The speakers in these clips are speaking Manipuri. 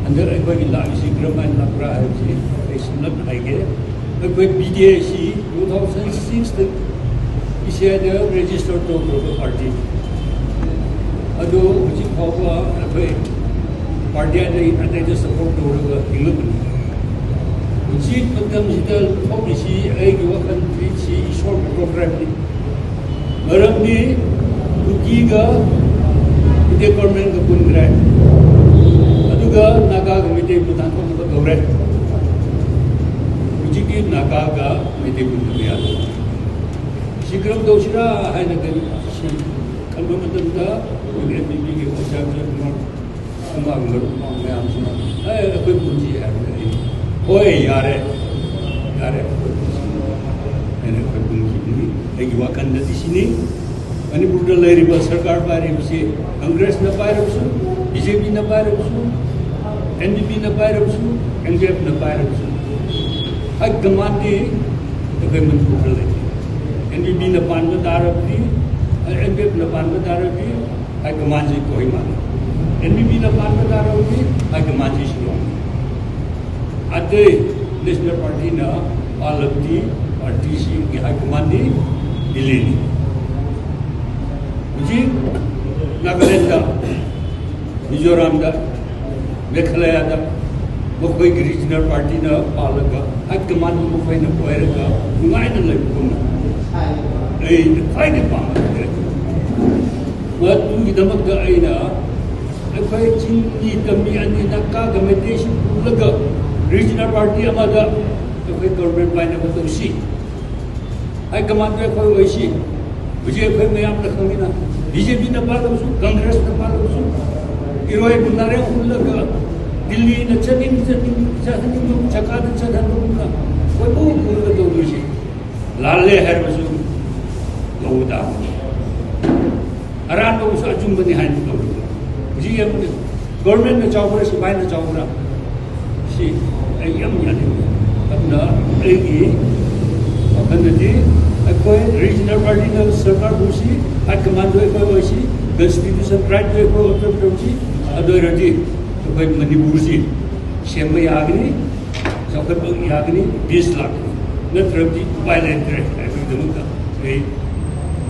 अंदर अखोई लाइसी ग्रामाइन लाब्रा है सुनत हाइगे अखोई BDA 2006 इसे रजिस्टर तौर पार्टी अदो हुजी फाउबा अखोई पार्टी अदे सपोर्ट तौरगा हिंगबनी हुजी मतम सिदा थोबिसी एगी वखन सी इशोर प्रोग्राम नि मरमनी कुकीगा इदे गवर्नमेंट का पुनग्रे अदुगा नागा मिटे पुतान को गौरे हुजी की नागा का मिटे पुनग्रे सिक्रम दोशिरा है नगरी खंबा मतदा MPP के ओचाम से कुमार मैं आमसना कोई पूंजी है होए यारे मैंने कोई पूंजी नहीं एक वाकन नदी सिनी मणिपुर दा लेरिबा सरकार पारिबसे कांग्रेस न पारिबसु BJP न पारिबसु NDP न पारिबसु NDF न पारिबसु हाई कमांडी तो कोई मणिपुर ले NDP न पान दारबी NDF न पान दारबी हाई कमांडी कोई मान NDP न पान दारबी हाई कमांडी शिलो अदे नेशनल पार्टी न पार्टी पार्टी सी हाई कमांडी दिल्ली जी नागालैंड मिजोरम मेघालय मखोई रीजनल पार्टी न पालगा हाई कमान मखोई न पोयरगा नुगाइन लेबुम ए खाइने पाम मदुगी दमक आइना अखोई चिंगी तमी अनि नका गमेटेशन पुलगा रीजनल पार्टी अमादा अखोई गवर्नमेंट पाइना बतौसी हाई कमान पे अखोई ओइसी मुझे अखोई मयाम लखंगिना BJP न पालबसु कांग्रेस न पालबसु इरोय बुनारे उलगा दिल्ली न चनिंग चका न चदनुना कोई उलगा दोलुसी लाले हरबसु गौदा अरान को अजुम बनी हाइन तो जी हम गवर्नमेंट न चावरा सिपाही न चावरा सी यम यानी अपना एगी अपनदी अखोई रीजनल पार्टी न सरकार बुसी हाई कमांड अखोई ओइसी कॉन्स्टिट्यूशन राइट अखोई उत्तर प्रदेश अदोरदी अखोई मणिपुर से सेम यागनी चौकट यागनी 20 लाख नत्रबदी वायलेंट है ए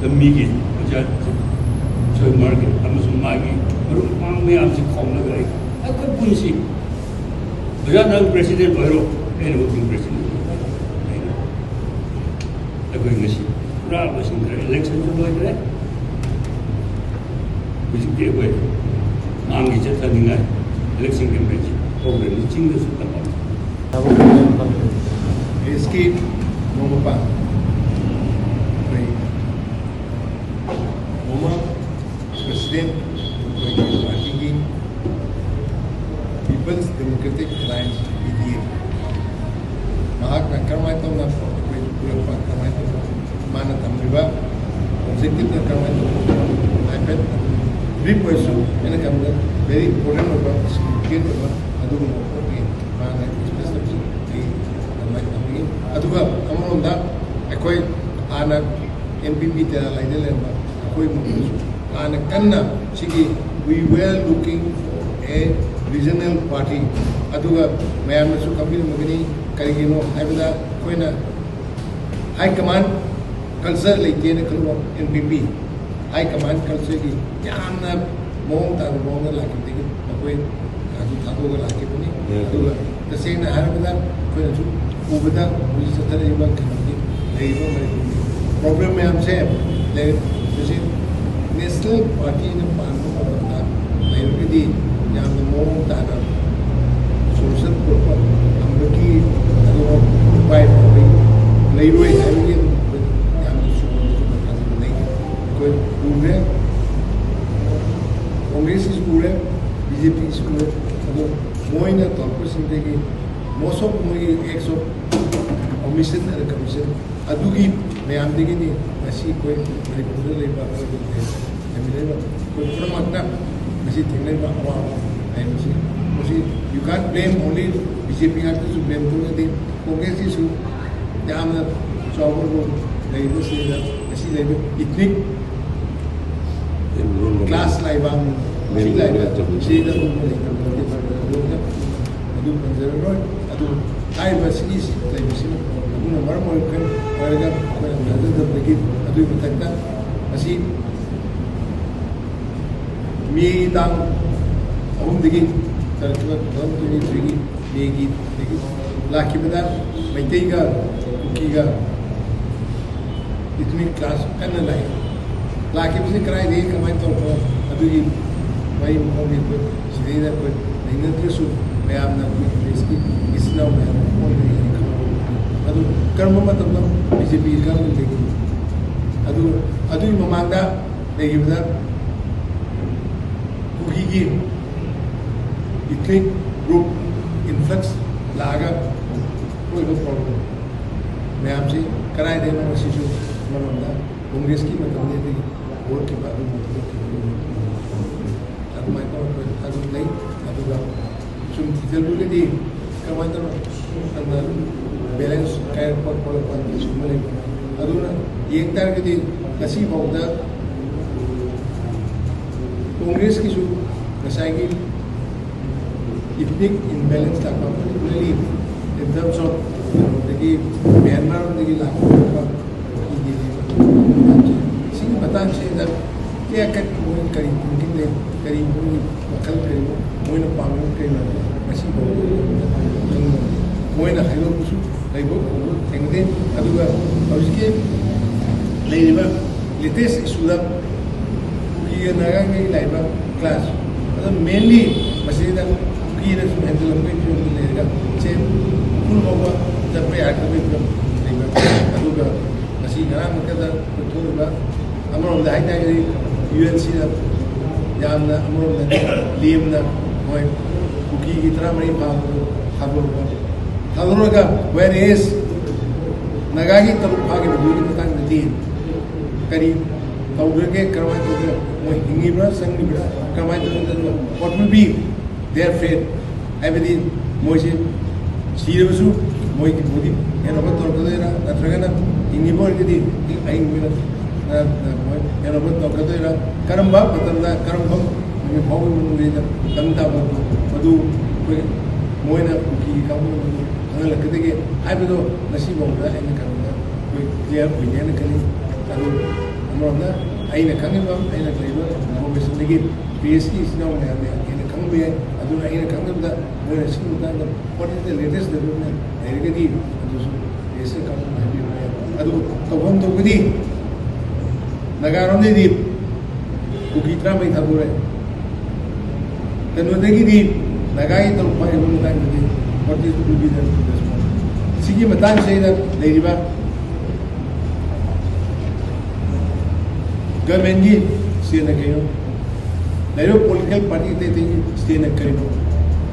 दमीगी जो मार्केट अमसुम मागी और पांग में आमसे खौना गए अखोई पुंसी बजा नंग प्रेसिडेंट भरो एन वर्किंग प्रेसिडेंट अखोई ngasi पूरा बसिंद्र इलेक्शन जो लोइरे बिजके वे मांगी चथा निंगा इलेक्शन कैंपेन प्रोग्राम चिंग दे सुता इसकी मोमपा मोमा प्रेसिडेंट पार्टी की पीपल्स डेमोक्रेटिक अलायंस PDA महात्मा कर्माय तो ना पूरा कर्माय तो माना तमरिबा ऑब्जेक्टिव का कर्माय तो आईपैड ब्रीफ वर्स एना कमदा वेरी इंपोर्टेंट होगा स्किल होगा अदुगु मोपी माना स्पेशल की कर्माय तमरी अदुगा अमरोंदा अखोई आना MPP ता लाइने लेबा अखोई मुसु आना कन्ना सिगी we were looking a regional party aduga mayam su kamil magani karigino haibada koina high command culture leite ne kalwa MPP high command culture ki yamna mong ta mong la ki degi koi adu thado ga la ki bani aduga tasena haibada koina su ubada uji satare ba khani leiba mai problem में हमसे जैसे नेशनल पार्टी ने पार्टी का बता लेकिन यदि यहाँ पे मोम ताना सोशल प्रोपर हम लोग की अगर उपाय नहीं हुए हैं लेकिन यहाँ पे सोशल नहीं कोई पूरे कांग्रेस स्कूल है BJP स्कूल है तो मोइन है तो आपको समझे कि मौसम मोइन 100 कमीशन है कमीशन अदुगी मैं आम देखी नहीं ऐसी कोई मणिपुर ले बात है मिलेगा कोई प्रमाणता ऐसी थिंगने बात है मुझे you can't blame only BJP has to blame to the Congress issue जहाँ में चावल को नहीं तो सीधा ऐसी लेवल इतनी क्लास लाइव आम सीधा सीधा ꯑꯗꯨ ꯄꯟꯖꯔꯔꯣꯏ ꯑꯗꯨ ꯍꯥꯏꯔꯤꯕ ꯁꯤꯒꯤ ꯂꯩꯕꯁꯤꯅ ꯑꯗꯨꯅ ꯃꯔꯝ ꯑꯣꯏꯔꯒ ꯑꯩꯈꯣꯏꯅ ꯊꯥꯖꯗꯕꯗꯒꯤ ꯑꯗꯨꯒꯤ ꯃꯊꯛꯇ ꯃꯁꯤ ꯃꯦ ꯇꯥꯡ 3ꯗꯒꯤ ꯆꯠꯈꯤꯕ 2023ꯒꯤ ꯃꯦꯒꯤ ꯂꯥꯛꯈꯤꯕꯗ ꯃꯩꯇꯩꯒ ꯀꯨꯀꯤꯒ ꯏꯊꯅꯤꯛ ꯀ꯭ꯂꯥꯁ ꯀꯟꯅ ꯂꯥꯛꯏ ꯂꯥꯛꯈꯤꯕꯁꯤ ꯀꯗꯥꯏꯗꯒꯤ ꯀꯃꯥꯏꯅ ꯇꯧꯕ ꯑꯗꯨꯒꯤ ꯃꯔꯤ ꯃꯈꯣꯡꯒꯤ ꯑꯩꯈꯣꯏ ꯁꯤꯗꯩꯗ ꯑꯩꯈꯣꯏ ꯂꯩꯅꯗ꯭ꯔꯁꯨ ꯃꯌꯥꯝꯅ ꯑꯩꯈꯣꯏ ꯏꯪꯂꯤꯁꯀꯤ ꯏꯆꯤꯟ ꯏꯅꯥꯎ ꯃꯌꯥꯝ ꯑꯣꯏꯅ ꯈꯪꯕ ꯑꯗꯨ ꯀꯔꯝꯕ ꯃꯇꯝꯗ BJP ꯒꯚꯔꯟꯃꯦꯟꯠ ꯂꯩꯈꯤ ꯑꯗꯨꯒꯤ ꯃꯃꯥꯡꯗ ꯂꯩꯈꯤꯕꯗ ꯀꯨꯀꯤꯒꯤ ꯏꯊꯅꯤꯛ ꯒ꯭ꯔꯨꯞ ꯏꯟꯐ꯭ꯂꯛꯁ ꯂꯥꯛꯑꯒ ꯑꯣꯏꯕ ꯄ꯭ꯔꯣꯕ꯭ꯂꯦꯝ ꯃꯌꯥꯝꯁꯤ ꯀꯗꯥꯏꯗꯒꯤꯅꯣ ꯃꯁꯤꯁꯨ ꯑꯃꯔꯣꯝꯗ ꯀꯣꯡꯒ꯭ꯔꯦꯁꯀꯤ ꯃꯇꯝꯗꯒꯤ ꯍꯧꯔꯛꯈꯤꯕ ꯑꯗꯨꯃꯥꯏꯅ ꯇꯧꯔꯒ ꯑꯗꯨꯝ ꯂꯩ ꯑꯗꯨꯒ ꯁꯨꯝ ꯊꯤꯖꯤꯜꯂꯨꯔꯒꯗꯤ ꯀꯃꯥꯏꯅ ꯇꯧꯔꯒ ꯕꯦꯂꯦꯟꯁ ꯀꯥꯏꯔꯛꯄ ꯈꯣꯠꯂꯛꯄ ꯁꯤꯒꯨꯝꯕ ꯂꯩꯕ ꯑꯗꯨꯅ ꯌꯦꯡ ꯇꯥꯔꯒꯗꯤ ꯉꯁꯤꯐꯥꯎꯗ ꯀꯣꯡꯒ꯭ꯔꯦꯁꯀꯤꯁꯨ ꯉꯁꯥꯏꯒꯤ ꯏꯊꯅꯤꯛ ꯏꯟꯕꯦꯂꯦꯟꯁ ꯂꯥꯛꯄ ꯄꯥꯔꯇꯤꯀꯨꯂꯔꯂꯤ ꯏꯟ ꯇꯔꯝꯁ ꯑꯣꯐ ꯀꯩꯅꯣꯗꯒꯤ ꯃ꯭ꯌꯥꯟꯃꯥꯔꯗꯒꯤ ꯂꯥꯛꯄ ꯁꯤꯒꯤ ꯃꯇꯥꯡꯁꯤꯗ ꯀꯌꯥꯀꯠ ꯃꯣꯏ ꯀꯔꯤ ꯊꯤꯡꯀꯤꯡ ꯂꯩ ꯀꯔꯤ ꯃꯣꯏꯒꯤ ꯋꯥꯈꯜ ꯀꯔꯤ ꯃꯣꯏꯅ ꯄꯥꯝꯕ ꯀꯔꯤꯅꯣ ꯉꯁꯤꯐꯥꯎ ꯈꯪꯕ ꯃꯣꯏꯅ ꯍꯥꯏꯗꯣꯛꯄꯁꯨ ꯂꯩꯕ ꯎꯕ ꯊꯦꯡꯅꯗꯦ ꯑꯗꯨꯒ ꯍꯧꯖꯤꯛꯀꯤ ꯂꯩꯔꯤꯕ ꯂꯦꯇꯦꯁ ꯏꯁꯨꯗ ꯀꯨꯀꯤꯒ ꯅꯥꯒꯥꯒꯤ ꯂꯥꯛꯏꯕ ꯀ꯭ꯂꯥꯁ ꯑꯗꯨ ꯃꯦꯟꯂꯤ ꯃꯁꯤꯗ ꯀꯨꯀꯤꯅ ꯁꯨꯝ ꯍꯦꯟꯖꯜꯂꯛꯄꯒꯤ ꯐꯤꯕꯝꯗ ꯂꯩꯔꯒ ꯁꯦ ꯎꯈ꯭ꯔꯨꯜ ꯐꯥꯎꯕ ꯆꯠꯄ ꯌꯥꯔꯛꯇꯕꯒꯤ ꯐꯤꯕꯝ ꯂꯩꯕ ꯑꯗꯨꯒ ꯉꯁꯤ ꯉꯔꯥꯡꯃꯛꯇꯗ ꯊꯣꯛꯏꯕ ꯑꯃꯔꯣꯝꯗ ꯍꯥꯏꯇꯥꯔꯒꯗꯤ UNCꯗ ꯌꯥꯝꯅ ꯑꯃꯔꯣꯝꯗ ꯂꯦꯝꯅ ꯃꯣꯏ ꯀꯨꯀꯤꯒꯤ 14 ꯐꯥꯕꯗꯨ ꯊꯥꯗꯣꯔꯛꯑꯒ ꯋꯦꯔ ꯏꯁ ꯅꯥꯒꯥꯒꯤ 3 ꯐꯥꯈꯤꯕꯗꯨꯒꯤ ꯃꯇꯥꯡꯗꯗꯤ ꯀꯔꯤ ꯇꯧꯈ꯭ꯔꯒꯦ ꯀꯔꯝꯍꯥꯏꯅ ꯇꯧꯒꯦ ꯃꯣꯏ ꯍꯤꯡꯉꯤꯕ꯭ꯔꯥ ꯆꯪꯉꯤꯕ꯭ꯔꯥ ꯀꯔꯝꯍꯥꯏꯅ ꯇꯧꯒꯦ what will be their fate ꯍꯥꯏꯕꯗꯤ ꯃꯣꯏꯁꯦ ꯁꯤꯔꯕꯁꯨ ꯃꯣꯏꯒꯤ ꯕꯣꯗꯤ ꯍꯦꯟꯅꯕ ꯇꯧꯔꯛꯀꯗꯣꯏꯔꯥ ꯅꯠꯇ꯭ꯔꯒꯅ ꯍꯤꯡꯉꯤꯕ ꯑꯣꯏꯔꯒꯗꯤ ꯑꯍꯤꯡꯕ ꯃꯣꯏ ꯍꯦꯟꯅꯕ ꯇꯧꯔꯛꯀꯗꯣꯏꯔꯥ ꯀꯔꯝꯕ ꯃꯇꯝꯗ ꯀꯔꯝꯕ ꯅꯨꯃꯤꯠ ꯐꯥꯎꯕꯒꯤ ꯃꯅꯨꯡꯗ ꯇꯝ ꯇꯥꯕ ꯑꯗꯨ ꯑꯩꯈꯣꯏ ꯃꯣꯏꯅ ꯀꯨꯀꯤꯒꯤ ꯀꯥꯡꯕꯨ ꯈꯪꯍꯜꯂꯛꯀꯗꯒꯦ ꯍꯥꯏꯕꯗꯣ ꯉꯁꯤꯐꯥꯎꯗ ꯑꯩꯅ ꯈꯟꯕꯗ ꯑꯩꯈꯣꯏ ꯀ꯭ꯂꯤꯌꯥꯔ ꯑꯣꯏꯗꯦꯅ khali ꯑꯗꯨ ꯑꯃꯔꯣꯝꯗ ꯑꯩꯅ ꯈꯪꯉꯤꯕ ꯑꯩꯅ ꯂꯩꯕ ꯏꯟꯐꯣꯔꯃꯦꯁꯟꯗꯒꯤ PSꯀꯤ ꯏꯆꯤꯟꯅꯥꯎ ꯃꯌꯥꯝꯅ ꯑꯩꯅ ꯈꯪꯕ ꯌꯥꯏ ꯑꯗꯨꯅ ꯑꯩꯅ ꯈꯪꯕꯗ ꯃꯣꯏꯅ ꯁꯤꯒꯤ ꯃꯇꯥꯡꯗ ꯋꯥꯠ ꯏꯁ ꯗ ꯂꯦꯇꯦꯁ ꯗꯦꯕꯂꯞꯃꯦꯟ ꯂꯩꯔꯒꯗꯤ ꯑꯗꯨꯁꯨ PSꯀ ꯀꯥꯡꯕꯨꯅ ꯍꯥꯏꯕꯤꯕ ꯌꯥꯏ ꯑꯗꯨ ꯇꯧꯐꯝ ꯊꯣꯛꯄꯗꯤ ꯅꯥꯒꯥꯔꯣꯝꯗꯩꯗꯤ ꯀꯨꯀꯤ 13 ꯊꯥꯗꯣꯔꯛꯑꯦ ꯀꯩꯅꯣꯗꯒꯤꯗꯤ ꯅꯥꯒꯥꯒꯤ 3 ꯐꯥꯈꯤꯕ ꯃꯇꯥꯡꯗꯗꯤ what is to be the response sigi matang sayda leiriba government gi sena kayo leiro political party te sena kayo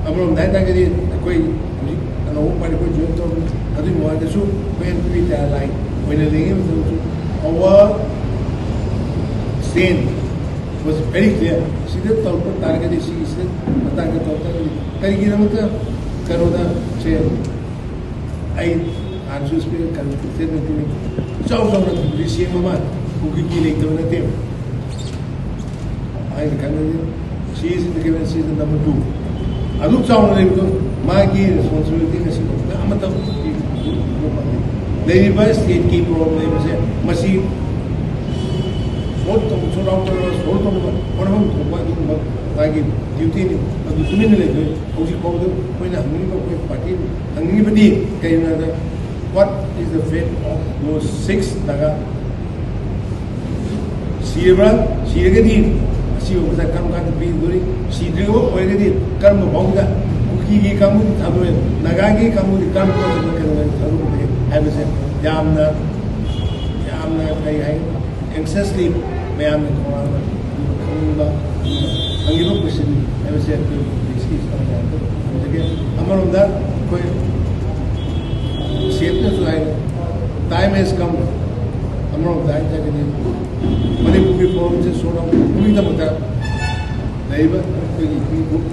amrom dai ta gadi koi ano party ko join to adu mo da su when we ta line when the name our stand was very clear sida tawr par target is matang ka tawr kari gi namata corona से आई आंसर्स पे करते रहते हैं चाव चाव ना रिसीव मामा कुकी की लेकर बना थे आई कहना है she is in the given season number 2 अदुक चाव ना लेकर माँ की responsibility कैसे करना हम तब लेनी बस स्टेट की प्रॉब्लम है मसी बहुत तो छोटा छोटा और हम मागी ड्यूटी ने अदु तुमिन लेके होजी पाउदो कोइना हंगनी को कोई पार्टी हंगनी बदी कइना द what is the fate of those 6 Naga सीरगदी असियो मसा काम का बी दोरी सीद्रिगो ओइगदी कर्म बाउदा कुकी की कामु थाबो नागा की कामु कर्म को करना थाबो दे हैबसे यामना कई है एंक्सेसली मैम खंबा अंगिबो क्वेश्चन हैबसे अमरोंदा कोई सेटना जो है टाइम हैज कम अमरोंदा जागदि मणिपुर की प्रॉब्लम से सोना उन्हीं का मत लाइबा कोई ग्रुप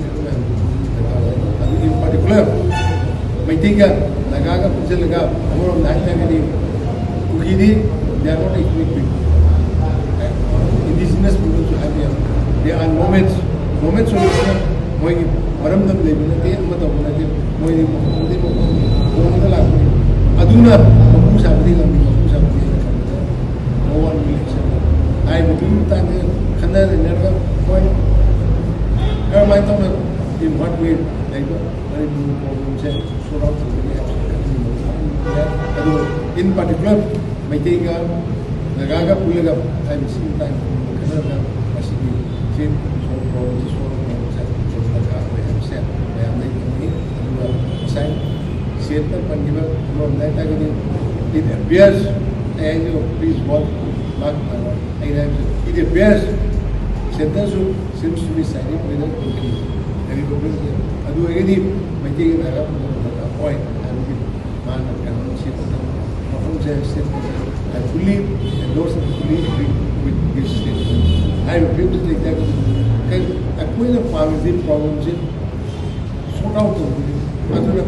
इन पर्टिकुलर मैथिगा लगागा पुजलगा अमरोंदा जागदि कुकीदी they are not equipped indigenous people to have there are moments of मोई मरम दम ले बिना दे मत अपना दे ꯃꯐꯝꯗꯤ ꯃꯐꯝ ꯍꯣꯡꯉꯒ ꯂꯥꯛꯄꯅꯤ ꯑꯗꯨꯅ ꯃꯄꯨ ꯁꯥꯕꯗꯤ ꯉꯝꯃꯤ ꯃꯄꯨ ꯁꯥꯕꯗꯤ ꯑꯩꯅ ꯈꯟꯕꯗ ꯅꯣ ꯋꯥꯟ ꯋꯤꯜ ꯑꯦꯛꯁꯦꯞ ꯍꯥꯏꯕꯗꯨꯒꯤ ꯃꯇꯥꯡꯗ ꯈꯟꯅ ꯅꯩꯅꯔꯒ ꯍꯣꯏ ꯀꯔꯝꯍꯥꯏꯅ ꯇꯧꯅ ꯏꯟ ꯋꯥꯠ ꯋꯦ ꯂꯩꯕ ꯃꯅꯤꯄꯨꯔ ꯄ꯭ꯔꯣꯕ꯭ꯂꯦꯝꯁꯦ ꯁꯣꯜቭ ꯑꯥꯎꯠ ꯇꯧꯒꯅꯤ ꯍꯥꯏꯕꯁꯦ ꯈꯟꯅꯤꯡꯕ ꯑꯗꯨ ꯏꯟ ꯄꯥꯔꯇꯤꯀꯨꯂꯔ ꯃꯩꯇꯩꯒ ꯅꯥꯒꯥꯒ ꯄꯨꯜꯂꯒ ꯍꯥꯏꯕꯁꯤꯒꯤ ꯃꯇꯥꯡꯗ ꯈꯟꯅꯔꯒ ꯃꯁꯤꯒꯤ ꯁꯤ ꯄ꯭ꯔꯣꯕ꯭ꯂꯦꯝꯁꯤ ꯁꯣꯜቭ ꯇꯧꯕꯁꯦ ꯗꯔꯀꯥꯔ ꯑꯣꯏ ꯍꯥꯏꯕꯁꯦ ꯃꯌꯥꯝꯗ ꯈꯪꯉꯤ ꯑꯗꯨꯒ ꯉꯁꯥꯏ ꯁꯦꯠꯇ ꯄꯟꯈꯤꯕ ꯑꯃꯔꯣꯝꯗ ꯍꯥꯏꯇꯥꯔꯒꯗꯤ ꯏꯠ ꯑꯦꯄꯤꯌꯔꯁ ꯑꯩ ꯄ꯭ꯂꯤꯖ ꯋꯥꯠ ꯃꯥꯔꯛ ꯑꯩꯅ ꯍꯥꯏꯕꯁꯦ ꯏꯠ ꯑꯦꯄꯤꯌꯔꯁ ꯁꯦꯟꯇꯔꯁꯨ seems to be siding with the Turkey. ꯑꯗꯨ ꯑꯣꯏꯔꯒꯗꯤ ꯃꯩꯇꯩꯒꯤ ꯅꯥꯒꯥ ꯗꯔꯀꯥꯔ ꯑꯣꯏ ꯍꯥꯏꯕꯒꯤ ꯃꯥꯅ ꯀꯩꯅꯣ ꯁꯦꯠꯄꯗ ꯃꯐꯝꯁꯦ ꯁꯦꯠꯄꯁꯦ I fully endorse and fully agree with this statement. ꯍꯥꯏꯔꯤꯕ ꯐꯤꯕꯝꯁꯤ ꯂꯩꯇꯥꯔꯒꯗꯤ ꯑꯩꯈꯣꯏꯅ ꯄꯥꯝꯃꯤꯕ ꯄ꯭ꯔꯣꯕ꯭ꯂꯦꯝꯁꯤ ꯁꯣꯔꯠ ꯑꯥꯎꯠ ꯇꯧꯕꯅꯤ ꯑꯗꯨꯅ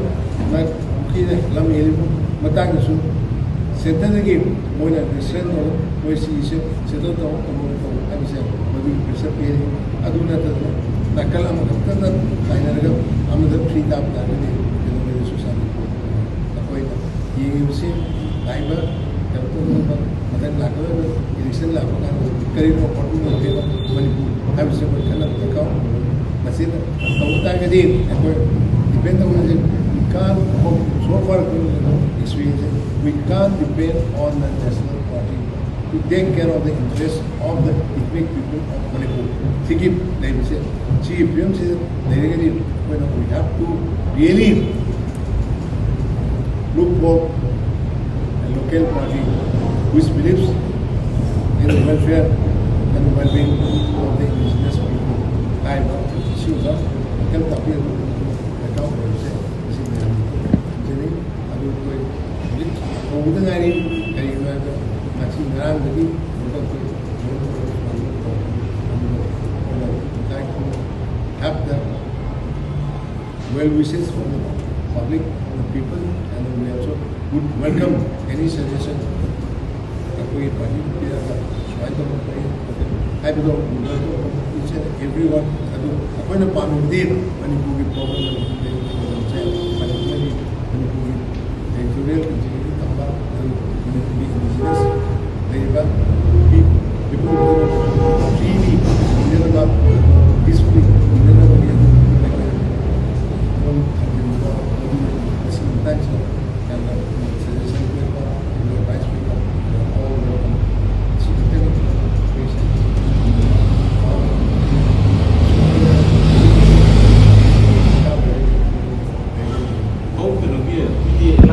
ꯄꯨꯈ꯭ꯔꯤꯗ ꯂꯝ ꯍꯦꯜꯂꯤꯕ ꯃꯇꯥꯡꯗꯁꯨ ꯁꯦꯟꯇꯔꯗꯒꯤ ꯃꯣꯏꯅ ꯗꯤꯁꯤꯖꯟ ꯇꯧꯔ ꯃꯣꯏ ꯁꯤꯒꯤꯁꯦ ꯁꯦꯇꯜ ꯇꯧ ꯍꯥꯏꯕꯁꯦ ꯃꯗꯨꯒꯤ ꯄ꯭ꯔꯦꯁꯔ ꯄꯤꯔꯤ ꯑꯗꯨ ꯅꯠꯇꯗꯅ ꯅꯥꯀꯜ ꯑꯃꯈꯛꯇꯗ ꯇꯥꯏꯅꯔꯒ ꯑꯃꯗ ꯐ꯭ꯔꯤ ꯇꯥꯕ ꯇꯥꯔꯒꯗꯤ ꯀꯩꯗꯧꯉꯩꯗꯁꯨ ꯁꯥꯟꯅꯕ ꯑꯩꯈꯣꯏꯅ ꯌꯦꯡꯉꯤꯕꯁꯤ ꯂꯥꯛꯏꯕ ꯀꯩꯅꯣ ꯇꯧꯒꯗꯕ ꯃꯊꯪ ꯂꯥꯛꯀꯗꯕ ꯏꯂꯦꯛꯁꯟ ꯂꯥꯛꯄ ꯀꯥꯟꯗ ꯀꯔꯤꯅꯣ ꯑꯣꯄꯣꯔꯆꯨꯅꯤꯇꯤ ꯑꯣꯏꯒꯦꯕ ꯃꯅꯤꯄꯨꯔ ꯍꯥꯏꯕꯁꯦ ꯑꯩꯈꯣꯏ ꯈꯟꯅꯕ ꯗꯔꯀꯥꯔ ꯃꯁꯤꯅ ꯇꯧꯕ ꯇꯥꯔꯒꯗꯤ ꯑꯩꯈꯣi ꯗꯤꯄꯦꯟ ꯇꯧꯕꯁꯦ we can't so far experience we can't depend on the national party to take care of the interests of the ethnic people of Manipur. Sigi leibse chi pm se leiragadi when we have to really look for a local party which believes in the welfare and the well-being of the indigenous people. I am sure that can appear the government say this is the adu koi over the area maximum around the have the well wishes from the public, from the people, and we also would welcome any suggestion. कोई पार्टी स्वायत्त है तो each and everyone अदु अखोई ना पामुदी मणिपुर की प्रॉब्लम से मणिपुर की territorial integrity तंबा मणिपुर की indigenous लेबा people freely इंडियन का peacefully इंडियन का भी हम खरीदना ऐसी इंटेंस है suggestion के ऊपर advice के ऊपर Hopefully,